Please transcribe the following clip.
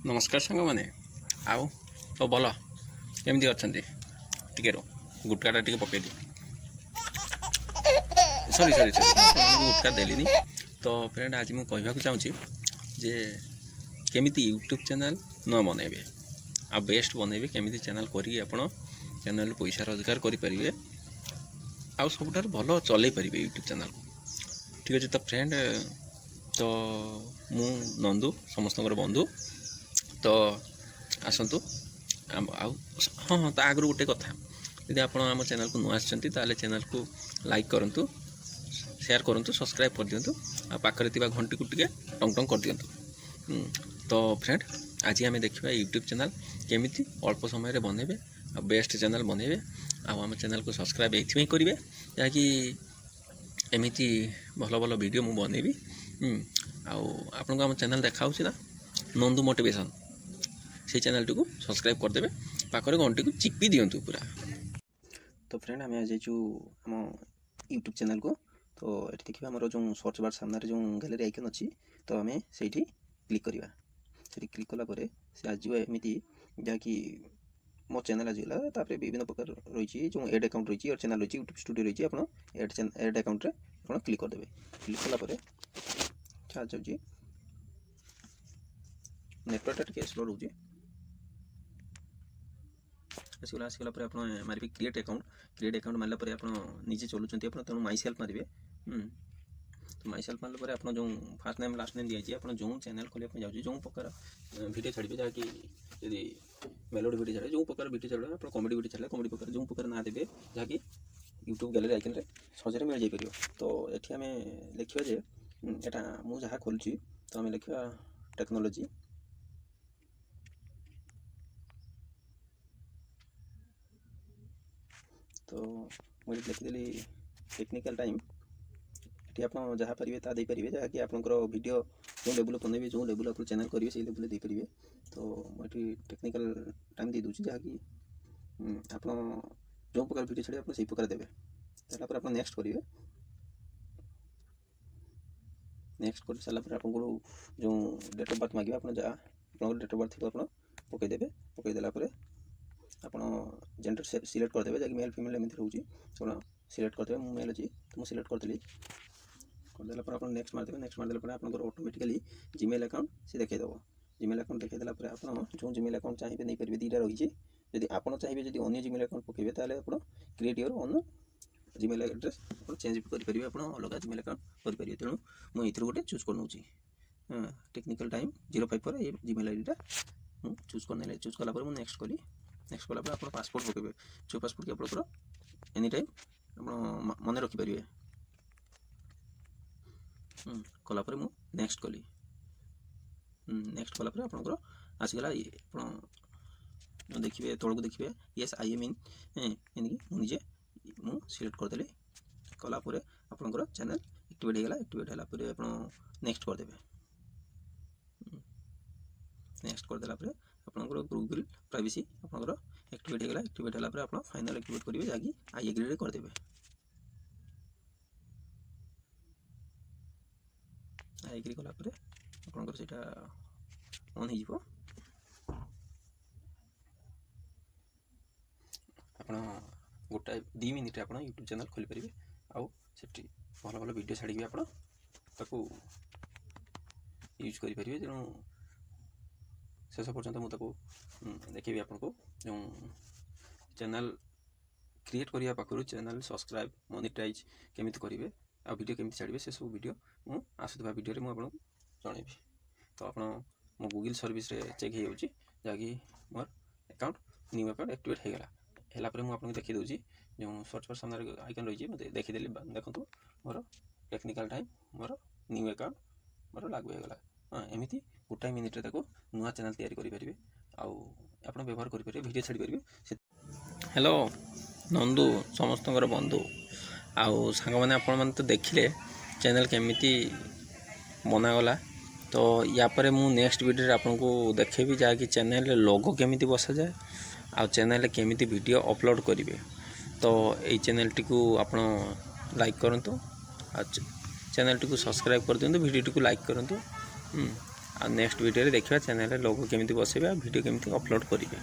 नमस्कार सांग मैंने आउ तो भल केमती अच्छा टे रो गुटकाटा टे पकई सरी सरी सरी गुटका देली तो फ्रेंड आज मुझे कहवाक चाहूँगी जे केमिति यूट्यूब चैनल न बनइबे आ बेस्ट बनइबे केमिति चैनल करी आपण चैनल पैसा रोजगार करें आउ सब भल चल पारे यूट्यूब चैनल ठीक अच्छे। तो फ्रेंड तो मु नंदू समस्त बंधु तो आसतु हाँ हाँ तो आगु गोटे कथा यदि आप चैनल को नुआ आते चैनल को लाइक करूँ शेयर करूँ सब्सक्राइब कर दिंतु आ पाखरे घंटी को टिके टंग टंग कर दिंतु। तो फ्रेंड आज आम देखा यूट्यूब चैनल केमिति अल्प समय बनइबे आ बेस्ट चैनल बनइबे आम चैनल को सब्सक्राइब ये करेंगे जहाँकि एमती भल भल वीडियो मु बनइबी आपको आम चैनल देखा ना नंदू मोटिवेशन से चैनल टी को सब्सक्राइब करदे पाखरे घंटी को चिपी दिंतु पूरा। तो फ्रेंड आम आज आम यूट्यूब चैनल को तो ये देखिए आम जो सर्च बार सामने जो गैलरी आइकन अच्छी तो आम से क्लिक करवा से क्लिक कलापर से आज एमती जहाँकि मो चैनल आज गला विभिन्न प्रकार रही जो एड अकाउंट रही और चैनल रही यूट्यूब स्टूडियो रही आप एड अकाउंट आप क्लिक करदे क्लिक कलापर चार्ज हो नेटवर्क टे स्लो रोचे आसगला आप मारे क्रिएट अकाउंट मारला आप निजे चलुँच तेणु माई सेल्फ मारे तो माई सेल्फ मारला आप जो फास्ट नेम लास्ट नेम दिखाई आप जो चैनल खोलने जाऊँगी जो प्रकार भिडियो छाड़े जहाँकि यदि मेलोडी भिडियो छाड़े जो प्रकार भिडियो छाड़े आप कॉमेडी भिडियो छाड़े कॉमेडी प्रकार जो प्रकार ना देवे जहाँकि यूट्यूब गैलरी आइकन सहज मिल जापर। तो ये आम लिखा जे यहाँ मुझे जहाँ खोलुची तो आम लिखा टेक्नोलोजी तो मुझे लिखिदेली टेक्निकल टाइम ये आप जहाँ पारे ता पारे जहाँकि आपंकर वीडियो जो लेवल बनइबे जो लेवल आप चैनल करेंगे से लेवल दे पारे। तो मुझे टेक्निकल टाइम दे दूसरी जहाँकि आप जो प्रकार वीडियो छाड़े आप प्रकार देवे तापर आप नेक्स्ट करेंगे नेक्स्ट कर सारापर आपको जो डेट ऑफ बर्थ मांगे आप जहाँ आप डेट ऑफ बर्थ थी आप पकईदे पकईदेला आप जेंडर सिलेक्ट करदे जैसे मेल फीमेल एमती रोचे आप सिलेक्ट करदे मु मेल अच्छी तो मुझे सिलेक्ट करदेली करदेला आप नेक्स्ट मारदे नेक्स्ट मारदेला आप ऑटोमेटिकली जीमेल अकाउंट से देखईदेव जीमेल अकाउंट देखईदेला आप जो जीमेल अकाउंट चाहिए नहीं पारे दीटा रही जदि आप चाहिए जब अन्य जीमेल अकाउंट पकेबे ताले आप create your own Gmail address आप चेंज भी करेंगे आप अलग जीमेल अकाउंट करेंगे। तेणु मुझे गोटे चूज कर नौची टेक्निकल टाइम 054 ये जीमेल आईडी चूज कर चूज कलापर मुझे नेक्स्ट कली नेक्स्ट कलापर आप पासपोर्ट पकेबे जो पासपोर्ट की आप एनी टाइम आप मन रखिपारे कलापर मु नेक्स्ट कली नेक्स्ट कलापर आपंकर आसगला आप देखिए तौक देखिए येस आई एम इन एनिक मुझे मु सिलेक्ट करदेली कलापर आपंकर चैनल एक्टिवेट होगा एक्टिवेट है आप नेक्स्ट करदे नेक्स्ट करदेला आपंकर गूगल प्राइवेसी आपंकर एक्टिवेट होगा एक्टिवेट है आप फाइनल एक्टिवेट करेंगे जहाँकि आई एग्री करदे आई एग्री कलापर आपंकर से ऑन हो गोटाए 2 मिनिट आप यूट्यूब चैनल खोली पारे आउ से भल भल वीडियो छाड़ी आपको यूज करेंगे। तेणु शेष पर्यटन मुझे देखी आपको जो चैनल क्रिएट करने पाखु चैनल सब्सक्राइब मोनेटाइज केमिति करेंगे आ वीडियो केमिति छाड़िबे से सब वीडियो मु आसुवा वीडियो में आपको जनइबी। तो आप मो गूगल सर्विस रे चेक हो जहाँकि more account new account activate होगा है मुझे देखी दूसरी जो सर्च बार सामने आइकन रही है देखीदेली देखो मोर टेक्निकल टाइम मोर न्यू अकाउंट मोर लागू होगा हाँ एमती गोटाए मिनिट नुआ चैनल तैयारी करेंगे आप व्यवहार करेंगे वीडियो छाड़ी पारे। हेलो नंदू समस्त बंधु आउ सांग मैंने आपण मैंने तो देखिले चैनल केमिति बनागला। तो या पर मु नेक्स्ट वीडियो आपको देखेबी जहाँकि चैनल लोगो केमिति बसा जाए आ चैनल केमिति वीडियो अपलोड करेंगे। तो ये चैनल टी को आप लाइक करूँ चैनल टी को सब्सक्राइब कर दिंतु वीडियो टी को लाइक करूँ आ नेक्स्ट वीडियो देखिए चैनल लोगो केमिति बसैबे वीडियो केमिति अपलोड करेंगे।